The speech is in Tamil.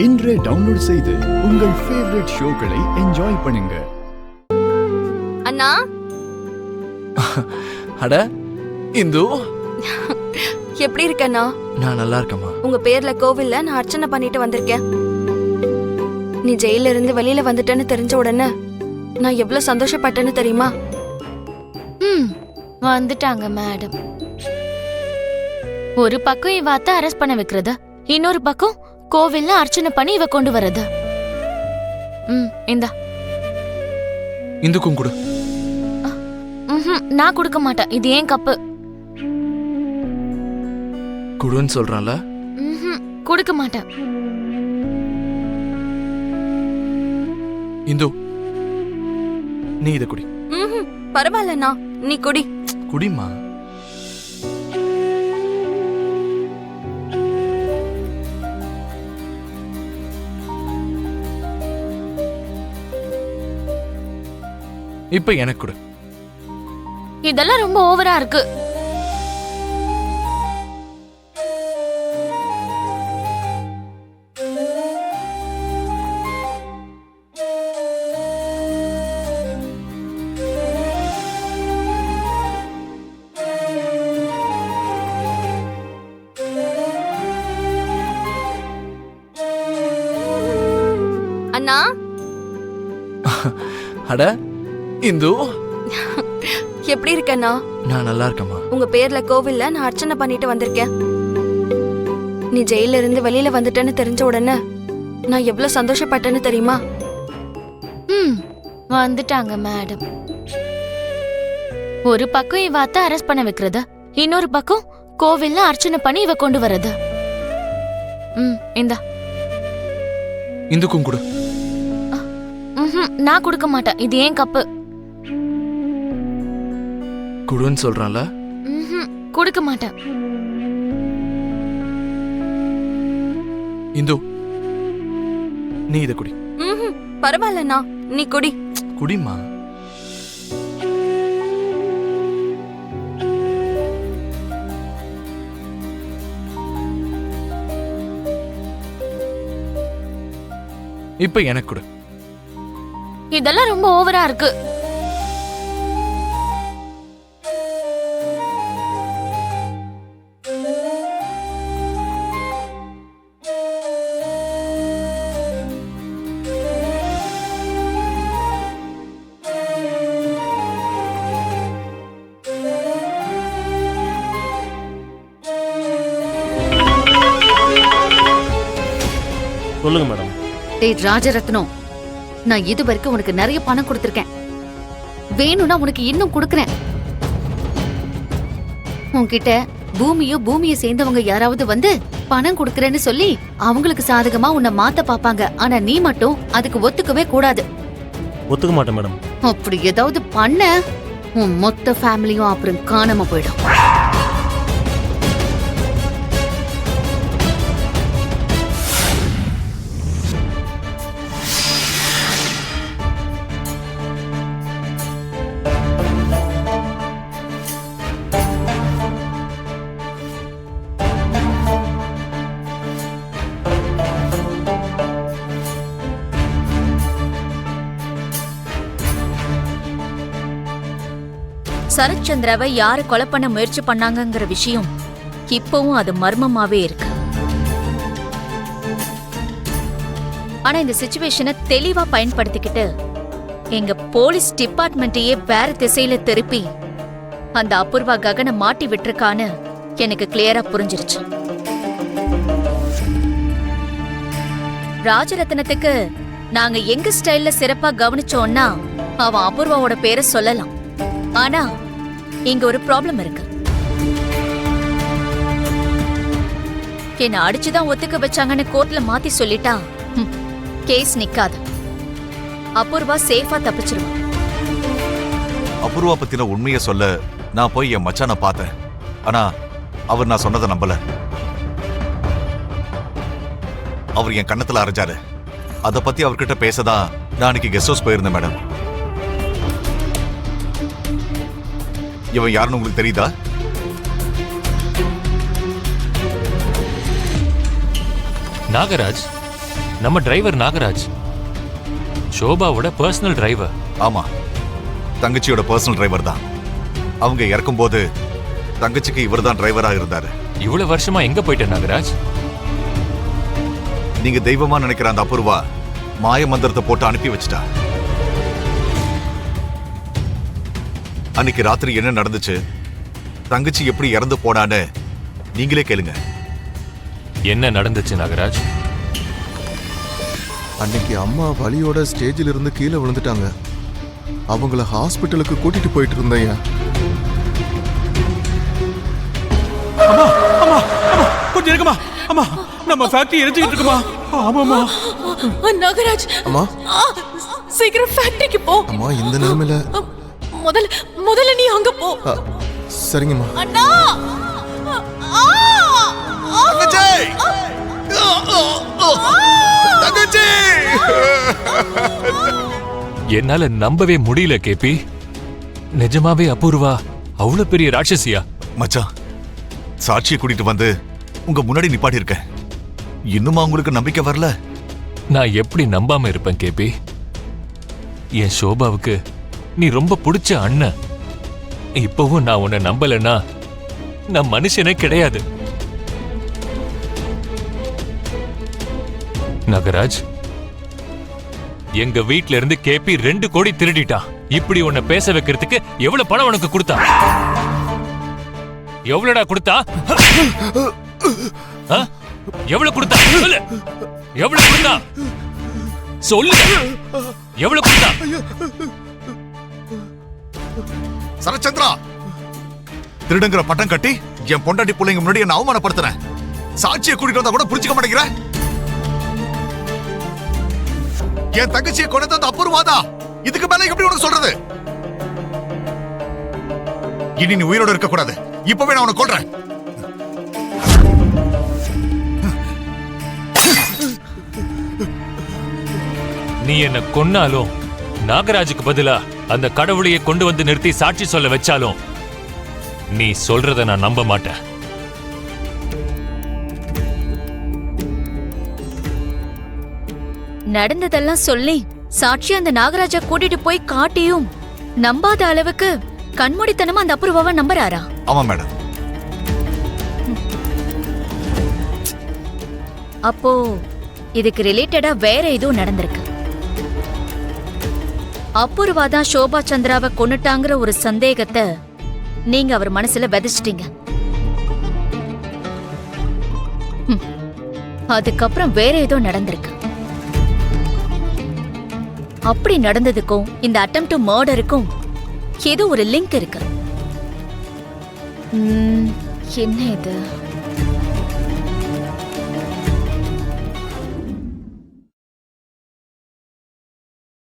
இன்றே டவுன்லோட் செய்து உங்கள் ஃபேவரட் ஷோக்களை என்ஜாய் பண்ணுங்க. அண்ணா அட இந்து, எப்படி இருக்கண்ணா? நான் நல்லா இருக்கேம்மா. உங்க பேர்ல கோவில்ல நான் அர்ச்சனை பண்ணிட்டு வந்திருக்கேன். நீ ஜெயில இருந்து வெளியில வந்துட்டேன்னு தெரிஞ்ச உடனே நான் எவ்வளவு சந்தோஷப்பட்டேன்னு தெரியுமா? வந்துட்டாங்க மேடம். ஒரு பக்கம் இவ அத்தை அரெஸ்ட் பண்ண வைக்கிறது, இன்னொரு பக்கம் கோவில்ல அர்ச்சனை பண்ணி இவ கொண்டு வரது. இந்தா இந்துக்கும் கொடு. நான் கொடுக்க மாட்டேன், இது ஏன் கப்பு. குடுன்னு சொல்றான்ல. கொடுக்க மாட்டேன். இந்து, நீ இத குடி. பரவாயில்லண்ணா, நீ குடி. குடிமா. இப்ப எனக்கு கொடு. இதெல்லாம் ரொம்ப ஓவரா இருக்கு. அண்ணா அட இந்து, எப்படி இருக்கண்ணா? நான் நல்லா இருக்கேம்மா. உங்க பேர்ல கோவில்ல நான் அர்ச்சனை பண்ணிட்டு வந்திருக்கேன். நீ ஜெயில இருந்து வெளியில வந்துட்டேன்னு தெரிஞ்ச உடனே நான் எவ்வளவு சந்தோஷப்பட்டேன்னு தெரியுமா? வந்துட்டாங்க மேடம். ஒரு பக்கம் இவ அத்தை அரெஸ்ட் பண்ண வைக்கிறது, இன்னொரு பக்கம் கோவில்ல அர்ச்சனை பண்ணி இவ கொண்டு வரது. இந்தா இந்துக்கும் கொடு. நான் கொடுக்க மாட்டேன், இது ஏன் கப்பு. குடுன்னு சொல்றான்ல. கொடுக்க மாட்டேன். இந்து, நீ இத குடி. பரவாயில்லண்ணா, நீ குடி. குடிமா. இப்ப எனக்கு கொடு. இதெல்லாம் ரொம்ப ஓவரா இருக்கு. சொல்லுங்க மேடம். டேய் ராஜரத்னம், நான் இது வரைக்கும் உனக்கு நிறைய பணம் கொடுத்திருக்கேன். வேணும்னா உனக்கு இன்னும் கொடுக்கறேன். உன்கிட்ட பூமியை சேர்ந்தவங்க யாராவது வந்து பணம் கொடுக்கறேன்னு சொல்லி அவங்களுக்கு சாதகமா உன்னை மாத்த பாப்பாங்க. ஆனா நீ மட்டும் அதுக்கு ஒத்துக்கவே கூடாது. ஒத்துக்க மாட்டேன் மேடம். அப்படி ஏதாவது பண்ண உன் மொத்த ஃபேமிலியும் அப்புறம் காணாம போயிடும். சரத்சந்திராவை யாரு கொலை பண்ண முயற்சி பண்ணாங்கங்கிற விஷயம் இப்பவும் அது மர்மமாவே இருக்கு. ஆனா இந்த சிச்சுவேஷனை தெளிவா பயன்படுத்திக்கிட்டு எங்க போலீஸ் டிபார்ட்மெண்ட்டையே வேற திசையில திருப்பி அந்த அபூர்வா ககனை மாட்டி விட்டுருக்கான்னு எனக்கு கிளியரா புரிஞ்சிருச்சு. ராஜரத்னத்துக்கு நாங்க எங்க ஸ்டைல்ல சிறப்பா கவனிச்சோம்னா அவன் அபூர்வாவோட பேரை சொல்லலாம். ஆனா இங்க ஒரு ப்ராப்ளம் இருக்கு. என்ன அடிச்சுதான் ஒத்துக்க வச்சாங்கன்னு கோர்ட்ல மாத்தி சொல்லிட்டா கேஸ் நிக்காது. அபூர்வா சேஃபா தப்பிச்சிருவா. அபூர்வா பத்தின உண்மையை சொல்ல நான் போய் என் மச்சானை பார்த்தேன். ஆனா அவர் நான் சொன்னதை நம்பல. அவர் என் கண்ணத்துல அரைஞ்சாரு. அதை பத்தி அவர்கிட்ட பேசதான் நான் அன்னைக்கு கெஸ்ட் ஹவுஸ் போயிருந்தேன் மேடம். இவன் யாருன்னு உங்களுக்கு தெரியுதா? நாகராஜ் நம்ம டிரைவர் நாகராஜ், ஷோபாவோட பர்சனல் டிரைவர். ஆமா, தங்கச்சியோட பர்சனல் டிரைவர் தான். அவங்க இறக்கும்போது தங்கச்சிக்கு இவர் தான் டிரைவரா இருந்தாரு. இவ்வளவு வருஷமா எங்க போயிட்ட நாகராஜ்? நீங்க தெய்வமா நினைக்கிற அந்த அபூர்வா மாய மந்திரத்தை போட்டு அனுப்பி வச்சிட்டா. அன்னைக்கு ராத்திரி என்ன நடந்துச்சு, தங்கச்சி எப்படி இறந்து போனான்னு நீங்களே கேளுங்க. என்ன நடந்துச்சு நாகராஜ்? அன்னைக்கு அம்மா வலியோட ஸ்டேஜில் இருந்து கீழே விழுந்துட்டாங்க. அவங்கள ஹாஸ்பிட்டலுக்கு கூட்டிட்டு போயிட்டு இருந்தேன். கொஞ்சம் இருக்குமா? அம்மா, நம்ம ஃபேக்டரி எரிஞ்சுக்கிட்டு இருக்குமா? ஆமாமா. நாகராஜ், அம்மா சீக்கிரம் ஃபேக்டரிக்கு போ. அம்மா இந்த நிலைமையில முதல்ல நீ அங்க போ. சரிங்கம்மா. அண்ணா, என்னால நம்பவே முடியல கேபி. நிஜமாவே அபூர்வா அவ்வளவு பெரிய ராட்சசியா? மச்சான், சாட்சியை கூட்டிட்டு வந்து உங்க முன்னாடி நிப்பாட்டி இருக்கேன். இன்னுமா உங்களுக்கு நம்பிக்கை வரல? நான் எப்படி நம்பாம இருப்பேன் கேபி? என் ஷோபாவுக்கு நீ ரொம்ப பிடிச்ச அண்ணன். இப்பவும் நான் உன்னை நம்பலன்னா நான் மனுஷனே கிடையாது. நாகராஜ், எங்க வீட்ல இருந்து கேபி 2 கோடி திருடிட்டான். இப்படி உன்னை பேச வைக்கிறதுக்கு எவ்வளவு பணம் உனக்கு கொடுத்தா? எவ்வளவுடா கொடுத்தா? எவ்வளவு கொடுத்தா? சொல்லு. எவ்வளவு கொடுத்தா? சொல்லு. எவ்வளவு கொடுத்தா? சரச்சந்திரா, திருடுங்கிற பட்டம் கட்டி என் பொண்டாட்டி பிள்ளைங்க முன்னாடி என்ன அவமானப்படுத்துறேன். சாட்சியை கூட்டிட்டு வந்தா கூட புரிஞ்சுக்க மாட்டேங்கிற. என் தங்கச்சியை கொண்டு வந்த அபூர்வாதா. இதுக்கு மேல எப்படி உனக்கு சொல்றது? இனி நீ உயிரோட இருக்க கூடாது. இப்பவே நான் உன்னை கொல்றேன். நீ என்ன கொன்னாலும், நாகராஜுக்கு பதிலா அந்த கடவுளையே கொண்டு வந்து நிறுத்தி சாட்சி சொல்ல வச்சாலும் நீ சொல்றத நான் நம்ப மாட்டேன். நடந்ததெல்லாம் சொல்லி சாட்சி அந்த நாகராஜா கூட்டிட்டு போய் காட்டியும் நம்பாத அளவுக்கு கண்மூடித்தனமா அந்த அபூர்வாவை நம்புறாரா? ஆமா மேடம். அப்போ இதுக்கு ரிலேட்டடா வேற எதுவும் நடந்திருக்கு. அபூர்வா தான் ஷோபா சந்திராவை கொன்னுட்டாங்கிற ஒரு சந்தேகத்தை நீங்க அவர் மனசுல விதைச்சிட்டீங்க. அதுக்கப்புறம் வேற ஏதோ நடந்திருக்கு. அப்படி நடந்ததுக்கும் இந்த அட்டெம்ப்ட் டு மர்டருக்கும் ஏதோ ஒரு லிங்க் இருக்கு. என்ன இது?